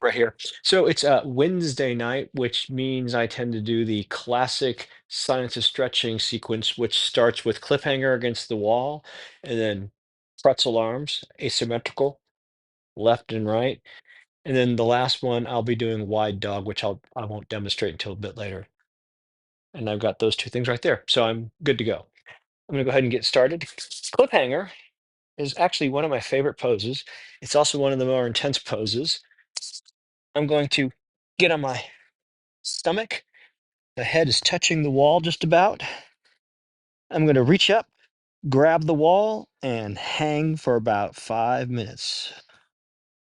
Right here. So it's Wednesday night, which means I tend to do the classic science of stretching sequence, which starts with cliffhanger against the wall, and then pretzel arms, asymmetrical, left and right. And then the last one, I'll be doing wide dog, which I won't demonstrate until a bit later. And I've got those two things right there. So I'm good to go. I'm gonna go ahead and get started. Cliffhanger is actually one of my favorite poses. It's also one of the more intense poses. I'm going to get on my stomach. The head is touching the wall just about. I'm going to reach up, grab the wall, and hang for about 5 minutes.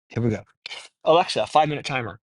Here we go. Alexa, 5 minute timer.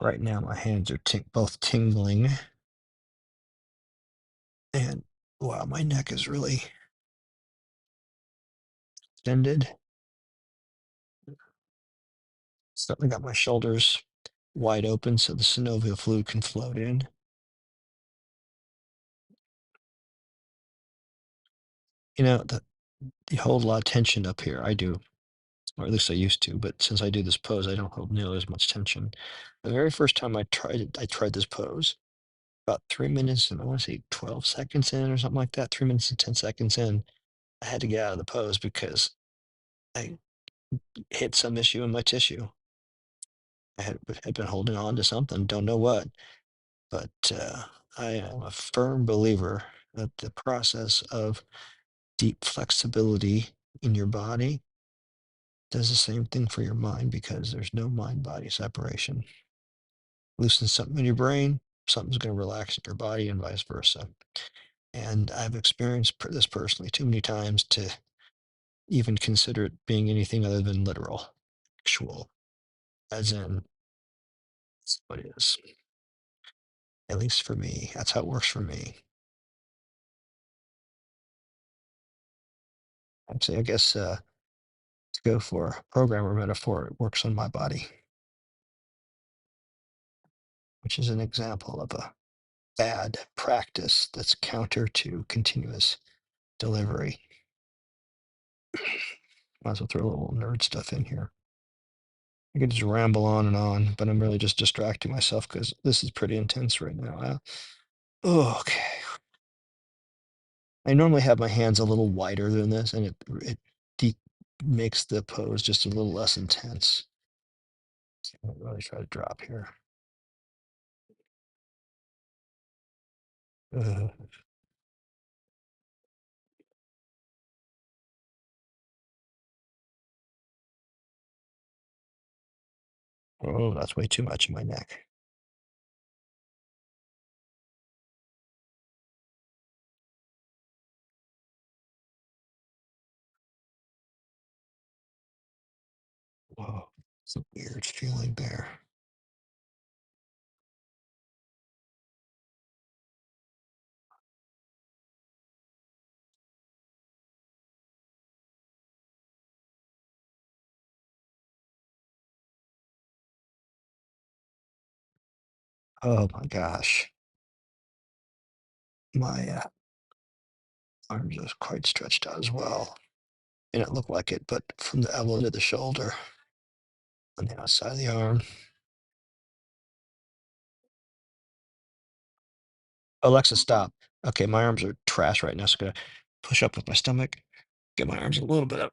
Right now, my hands are both tingling, and wow, my neck is really extended. Certainly got my shoulders wide open so the synovial fluid can float in. You hold a lot of tension up here. I do, or at least I used to, but since I do this pose, I don't hold nearly as much tension. The very first time I tried this pose, about 3 minutes and I want to say 12 seconds in or something like that, 3 minutes and 10 seconds in, I had to get out of the pose because I hit some issue in my tissue. I had been holding on to something, don't know what, but I am a firm believer that the process of deep flexibility in your body does the same thing for your mind because there's no mind body separation. Loosen something in your brain, something's going to relax in your body, and vice versa. And I've experienced this personally too many times to even consider it being anything other than literal, actual, as in it's what it is. At least for me, that's how it works for me. Actually, I guess to go for a programmer metaphor, it works on my body, which is an example of a bad practice that's counter to continuous delivery. Might as well throw a little nerd stuff in here. I could just ramble on, but I'm really just distracting myself because this is pretty intense right now. Okay. I normally have my hands a little wider than this, and it de makes the pose just a little less intense. I'll really try to drop here. Uh, Oh, that's way too much in my neck. Whoa, it's a weird feeling there. Oh my gosh. My arms are quite stretched out as well. May not look like it, but from the elbow to the shoulder on the outside of the arm. Alexa, stop. Okay, my arms are trash right now, so I'm gonna push up with my stomach, get my arms a little bit up,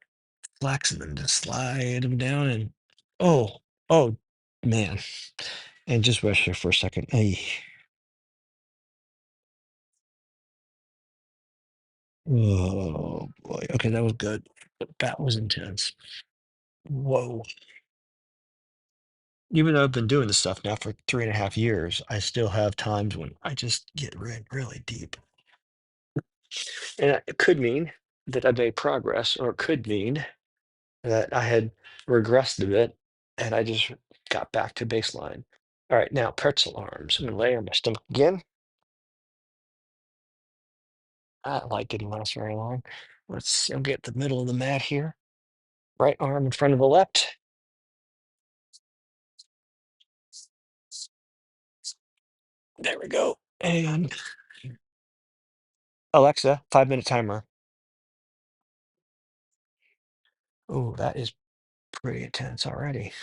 flex, and then just slide them down. And oh, oh, man. And just rest here for a second. Ay. Oh boy. Okay, that was good. But that was intense. Whoa. Even though I've been doing this stuff now for 3.5 years, I still have times when I just get really deep. And it could mean that I've made progress, or it could mean that I had regressed a bit and I just got back to baseline. All right, now pretzel arms. I'm gonna lay on my stomach again. I don't like didn't last very long. Let's see, I'll get the middle of the mat here. Right arm in front of the left. There we go. And Alexa, 5-minute timer. Oh, that is pretty intense already.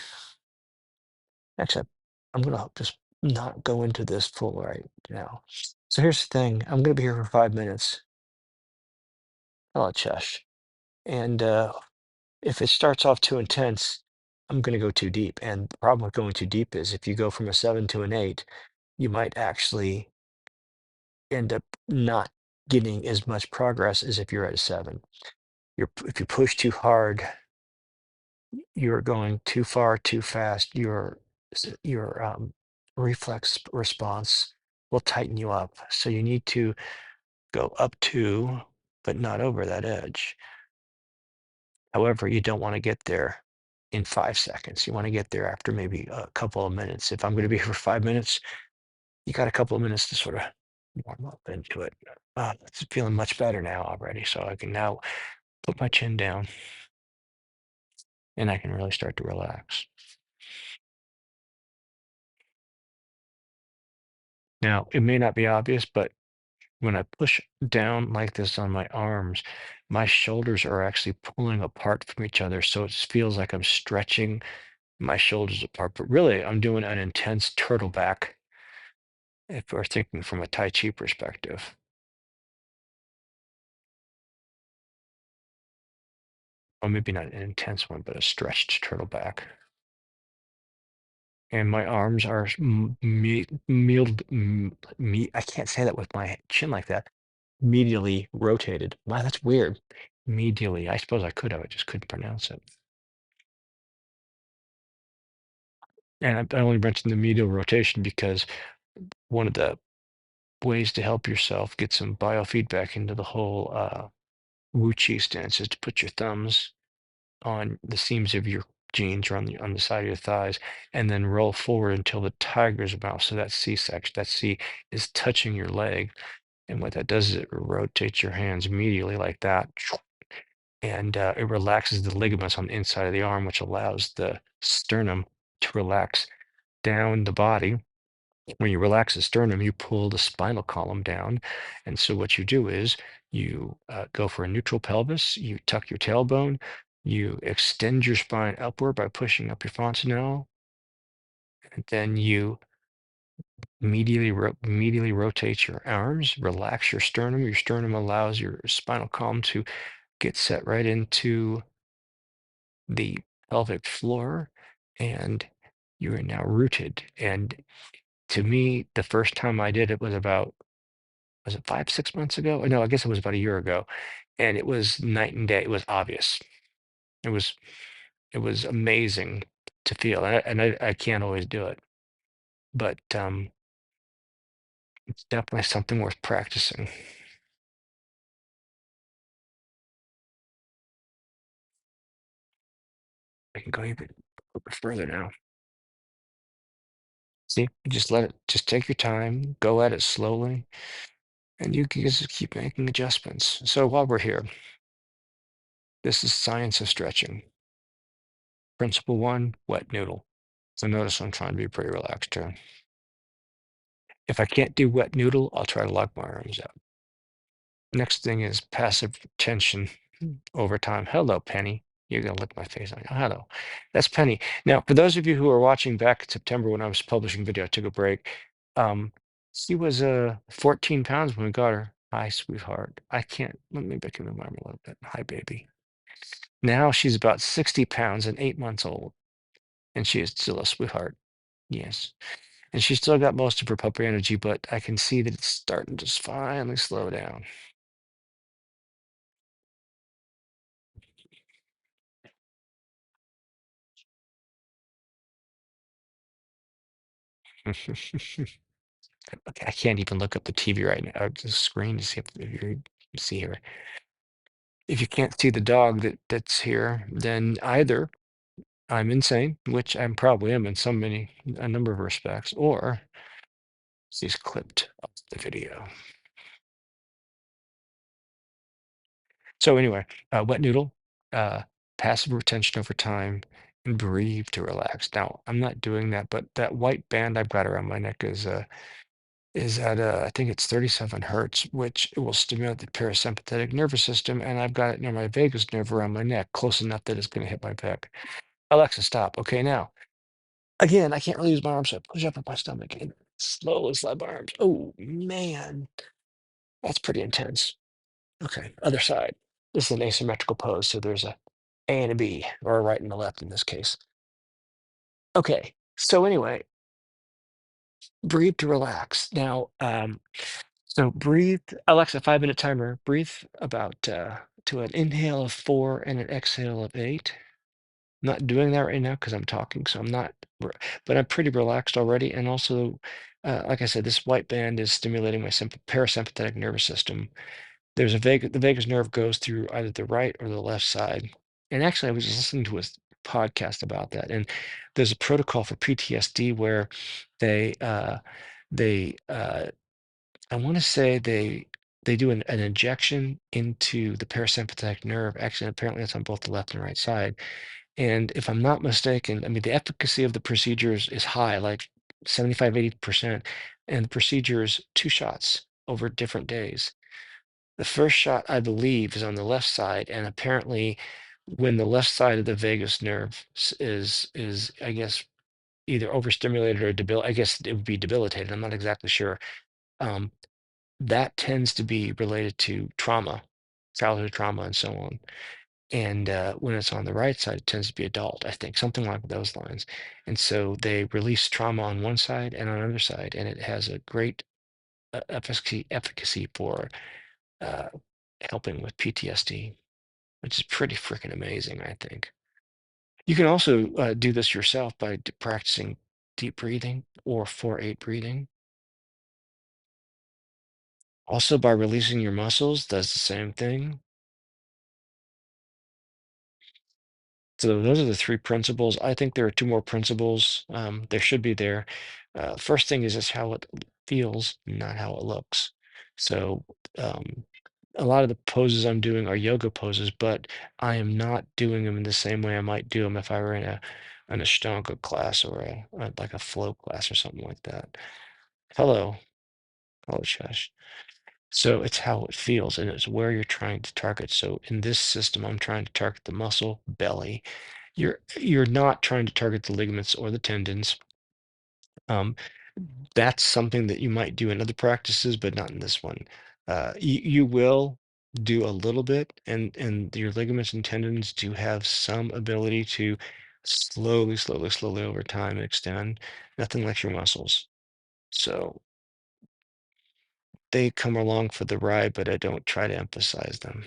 Actually, I'm gonna just not go into this full right now. So here's the thing. I'm gonna be here for 5 minutes. Hello, Chesh. And if it starts off too intense, I'm gonna go too deep. And the problem with going too deep is if you go from a 7 to an 8, you might actually end up not getting as much progress as if you're at a 7. If you push too hard, you're going too far too fast. Your reflex response will tighten you up. So you need to go up to, but not over that edge. However, you don't want to get there in 5 seconds. You want to get there after maybe a couple of minutes. If I'm going to be here for 5 minutes, you got a couple of minutes to sort of warm up into it. It's feeling much better now already. So I can now put my chin down and I can really start to relax. Now, it may not be obvious, but when I push down like this on my arms, my shoulders are actually pulling apart from each other. So it feels like I'm stretching my shoulders apart. But really, I'm doing an intense turtle back if we're thinking from a Tai Chi perspective. Or maybe not an intense one, but a stretched turtle back. And my arms are I can't say that with my chin like that. Medially rotated. Wow, that's weird. Medially. I suppose I could have, I just couldn't pronounce it. And I only mentioned the medial rotation because one of the ways to help yourself get some biofeedback into the whole Wu Chi stance is to put your thumbs on the seams of your jeans or on the side of your thighs, and then roll forward until the tiger's mouth. So that C section, that C is touching your leg. And what that does is it rotates your hands medially like that. And it relaxes the ligaments on the inside of the arm, which allows the sternum to relax down the body. When you relax the sternum, you pull the spinal column down. And so what you do is you go for a neutral pelvis, you tuck your tailbone, you extend your spine upward by pushing up your fontanelle, and then you medially rotate your arms, relax your sternum. Your sternum allows your spinal column to get set right into the pelvic floor, and you are now rooted. And to me, the first time I did it was about, was it 5, 6 months ago? No, I guess it was about a year ago. And it was night and day. It was obvious. It was it was amazing to feel, and I can't always do it, but it's definitely something worth practicing. I can go even a little bit further now. See, just let it, just take your time, go at it slowly, and you can just keep making adjustments. So while we're here, this is science of stretching. Principle one, wet noodle. So notice I'm trying to be pretty relaxed too. If I can't do wet noodle, I'll try to lock my arms out. Next thing is passive tension over time. Hello, Penny. You're gonna lick my face. Oh, hello. That's Penny. Now, for those of you who are watching back in September when I was publishing video, I took a break. Um, she was 14 pounds when we got her. Hi, sweetheart. I can't let me back in the arm a little bit. Hi, baby. Now she's about 60 pounds and 8 months old, and she is still a sweetheart. Yes. And she's still got most of her puppy energy, but I can see that it's starting to finally slow down. Okay, I can't even look up the TV right now, the screen to see if you see here. If you can't see the dog that's here, then either I'm insane, which I probably am in a number of respects, or she's clipped off the video. So anyway, wet noodle, passive retention over time, and breathe to relax. Now, I'm not doing that, but that white band I've got around my neck is at I think it's 37 hertz, which it will stimulate the parasympathetic nervous system, and I've got it near my vagus nerve around my neck, close enough that it's going to hit my back. Alexa, stop. Okay, now again, I can't really use my arms, so I push up with my stomach and slowly slide my arms. Oh man, that's pretty intense. Okay, other side. This is an asymmetrical pose, so there's a and a B, or a right and a left in this case. Okay, so anyway, breathe to relax. Now, so breathe, Alexa, 5 minute timer. Breathe about to an inhale of 4 and an exhale of 8. I'm not doing that right now because I'm talking, so I'm not, but I'm pretty relaxed already. And also, like I said, this white band is stimulating my parasympathetic nervous system. The vagus nerve goes through either the right or the left side. And actually, I was just listening to a podcast about that, and there's a protocol for PTSD where they they I want to say they do an injection into the parasympathetic nerve. Actually, apparently it's on both the left and right side. And if I'm not mistaken, I mean, the efficacy of the procedures is high, like 75, 80%. And the procedure is 2 shots over different days. The first shot, I believe, is on the left side, and apparently, when the left side of the vagus nerve is I guess either overstimulated or I guess it would be debilitated. I'm not exactly sure. Um, that tends to be related to trauma, childhood trauma, and so on. And when it's on the right side, it tends to be adult, I think, something like those lines. And so they release trauma on one side and on the other side, and it has a great efficacy for uh, helping with PTSD, which is pretty freaking amazing, I think. You can also do this yourself by practicing deep breathing or 4-8 breathing. Also, by releasing your muscles, does the same thing. So those are the three principles. I think there are two more principles. There should be there. First thing is just how it feels, not how it looks. So um, a lot of the poses I'm doing are yoga poses, but I am not doing them in the same way I might do them if I were in an Ashtanga class or like a flow class or something like that. Hello, hello, Shash. So it's how it feels, and it's where you're trying to target. So in this system, I'm trying to target the muscle belly. You're not trying to target the ligaments or the tendons. Um, that's something that you might do in other practices, but not in this one. You will do a little bit, and your ligaments and tendons do have some ability to slowly, slowly, slowly over time extend. Nothing like your muscles. So they come along for the ride, but I don't try to emphasize them.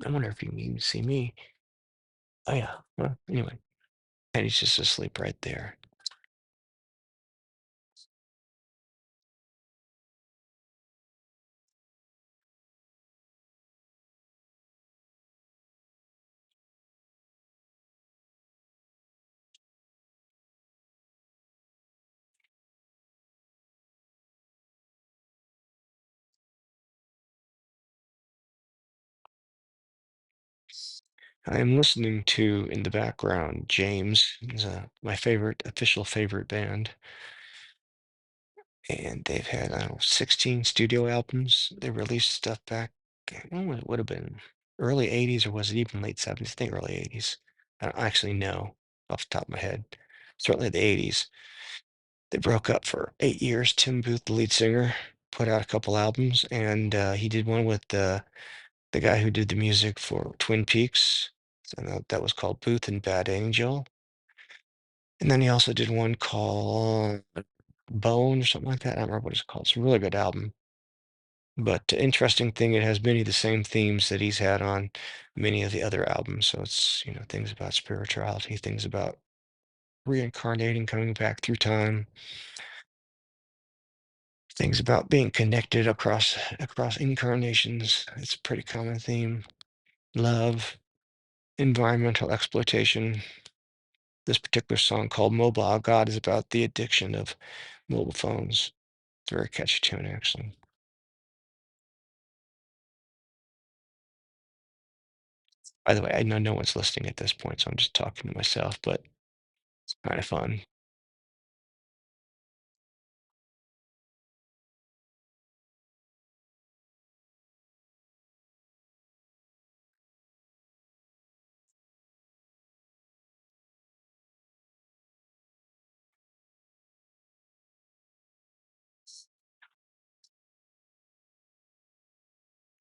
I wonder if you can even see me. Oh yeah. Well, anyway, Penny's just asleep right there. I am listening to in the background James is my favorite official favorite band, and they've had I don't know 16 studio albums. They released stuff back. I don't know, it would have been early '80s or was it even late '70s? I think early '80s. I don't actually know off the top of my head. Certainly the '80s. They broke up for 8 years. Tim Booth, the lead singer, put out a couple albums, and he did one with the guy who did the music for Twin Peaks. And that was called Booth and Bad Angel. And then he also did one called Bone or something like that. I don't remember what it's called. It's a really good album. But the interesting thing, it has many of the same themes that he's had on many of the other albums. So it's, things about spirituality, things about reincarnating, coming back through time, things about being connected across incarnations. It's a pretty common theme. Love, environmental exploitation. This particular song called Mobile God is about the addiction of mobile phones. It's a very catchy tune, actually. By the way, I know no one's listening at this point, so I'm just talking to myself, but it's kind of fun.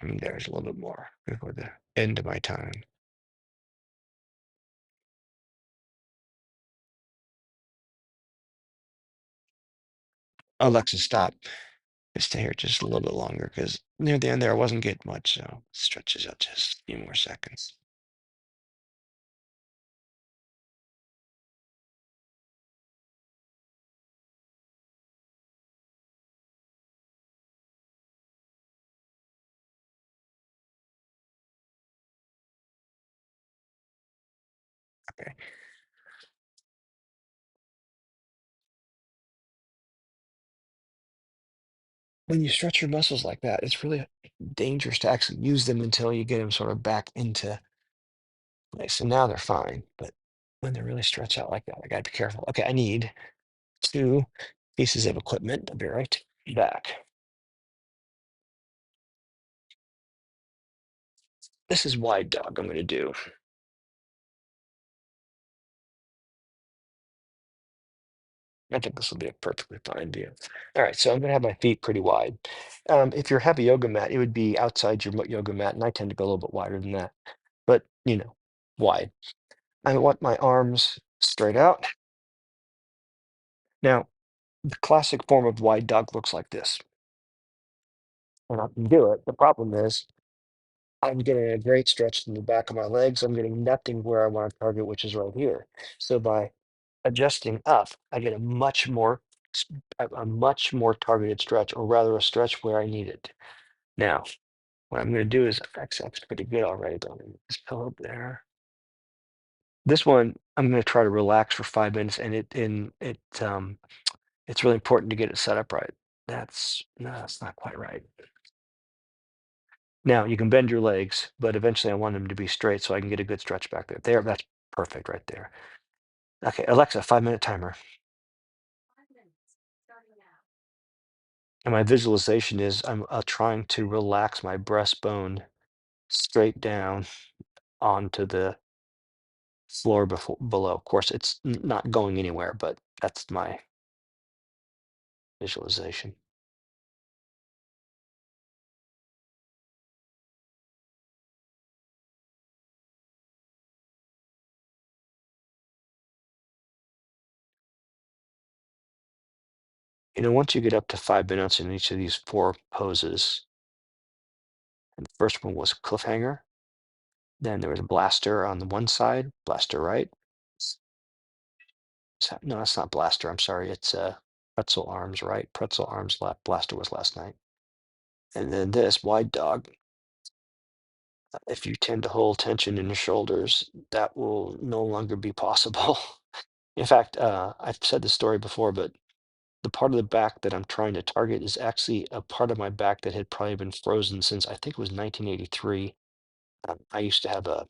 I mean, there's a little bit more before the end of my time. Alexa, stop. Stay here just a little bit longer because near the end there I wasn't getting much, so stretches out just a few more seconds. Okay. When you stretch your muscles like that, it's really dangerous to actually use them until you get them sort of back into place. And now they're fine, but when they really stretch out like that, I gotta be careful. Okay, I need two pieces of equipment. I'll be right back. This is wide dog I'm gonna do. I think this will be a perfectly fine view. All right, so I'm gonna have my feet pretty wide. If you're heavy yoga mat, it would be outside your yoga mat, and I tend to go a little bit wider than that, but wide. I want my arms straight out. Now, the classic form of wide dog looks like this, and I can do it. The problem is I'm getting a great stretch in the back of my legs. I'm getting nothing where I want to target, which is right here. So by adjusting up, I get a much more targeted stretch, or rather a stretch where I need it. Now, what I'm going to do is actually that's pretty good already. But I'm gonna this pillow there. This one I'm going to try to relax for 5 minutes, and it's really important to get it set up right. That's no, that's not quite right. Now you can bend your legs, but eventually I want them to be straight so I can get a good stretch back there. There, that's perfect right there. Okay, Alexa, 5-minute timer. And my visualization is I'm trying to relax my breastbone straight down onto the floor below. Of course, it's not going anywhere, but that's my visualization. Once you get up to 5 minutes in each of these four poses, and the first one was cliffhanger. Then there was a blaster on the one side, blaster right. S- No, that's not blaster. I'm sorry. It's pretzel arms right, pretzel arms left. Blaster was last night. And then this wide dog. If you tend to hold tension in your shoulders, that will no longer be possible. In fact, I've said this story before, but the part of the back that I'm trying to target is actually a part of my back that had probably been frozen since I think it was 1983. I used to have a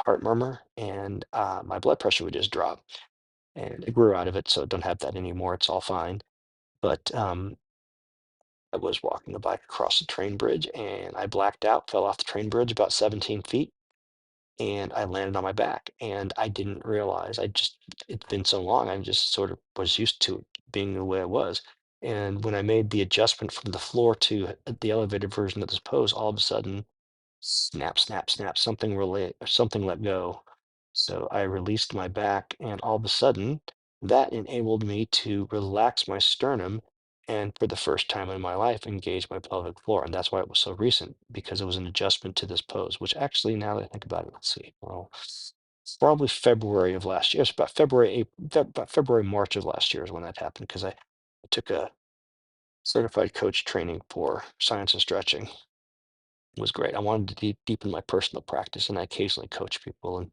heart murmur, and my blood pressure would just drop, and I grew out of it, so I don't have that anymore. It's all fine. But I was walking the bike across the train bridge, and I blacked out, fell off the train bridge about 17 feet, and I landed on my back. And I didn't realize. It's been so long. I just sort of was used to it being the way it was. And when I made the adjustment from the floor to the elevated version of this pose, all of a sudden, snap, snap, snap, something let go. So I released my back, and all of a sudden, that enabled me to relax my sternum and for the first time in my life engage my pelvic floor. And that's why it was so recent, because it was an adjustment to this pose, which actually, now that I think about it, let's see, well, probably February of last year. It's about about February, March of last year is when that happened, because I took a certified coach training for science and stretching. It was great. I wanted to deepen my personal practice, and I occasionally coach people and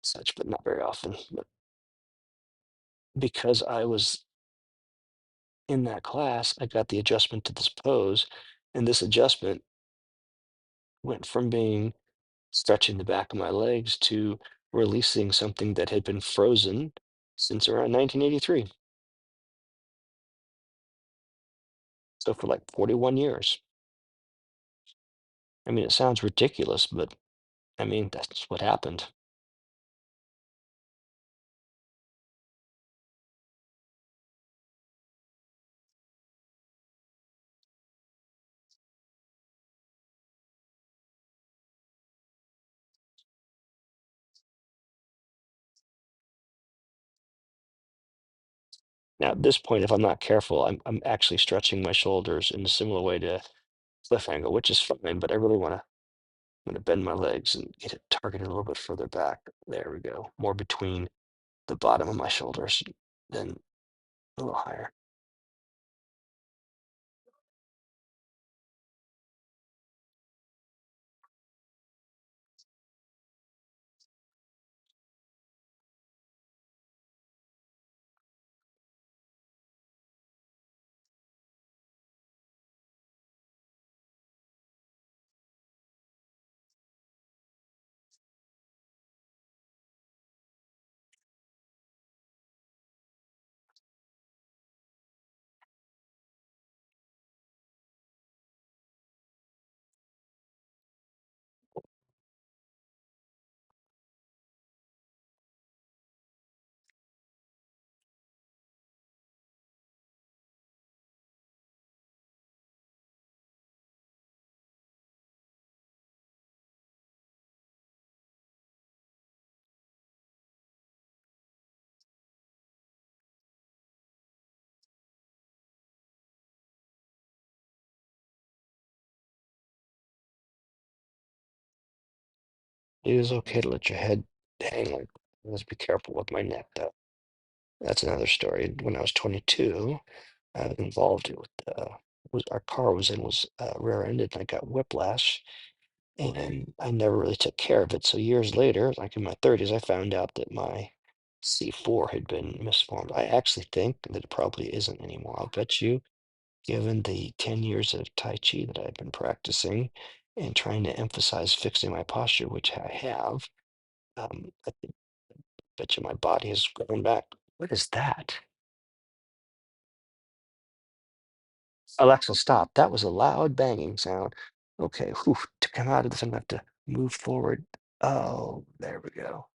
such, but not very often. But because I was in that class, I got the adjustment to this pose, and this adjustment went from being stretching the back of my legs to releasing something that had been frozen since around 1983. So for like 41 years. I mean, it sounds ridiculous, but I mean, that's what happened. Now, at this point, if I'm not careful, I'm actually stretching my shoulders in a similar way to Cliffhanger, which is fine, but I really want to I'm gonna bend my legs and get it targeted a little bit further back. There we go. More between the bottom of my shoulders than a little higher. It is okay to let your head hang like that. Let's be careful with my neck, though. That's another story. When I was 22, I was involved with was our car was in was rear-ended, and I got whiplash, and I never really took care of it. So years later, like in my 30s, I found out that my C4 had been misformed. I actually think that it probably isn't anymore. I'll bet you, given the 10 years of Tai Chi that I've been practicing and trying to emphasize fixing my posture, which I have, I bet you my body has grown back. What is that? Alexa, stop. That was a loud banging sound. Okay, whew, to come out of this, I'm gonna have to move forward. Oh, there we go.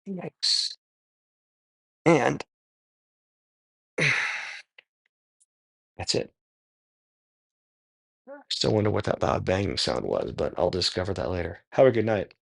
Yikes. And that's it. Still wonder what that loud banging sound was, but I'll discover that later. Have a good night.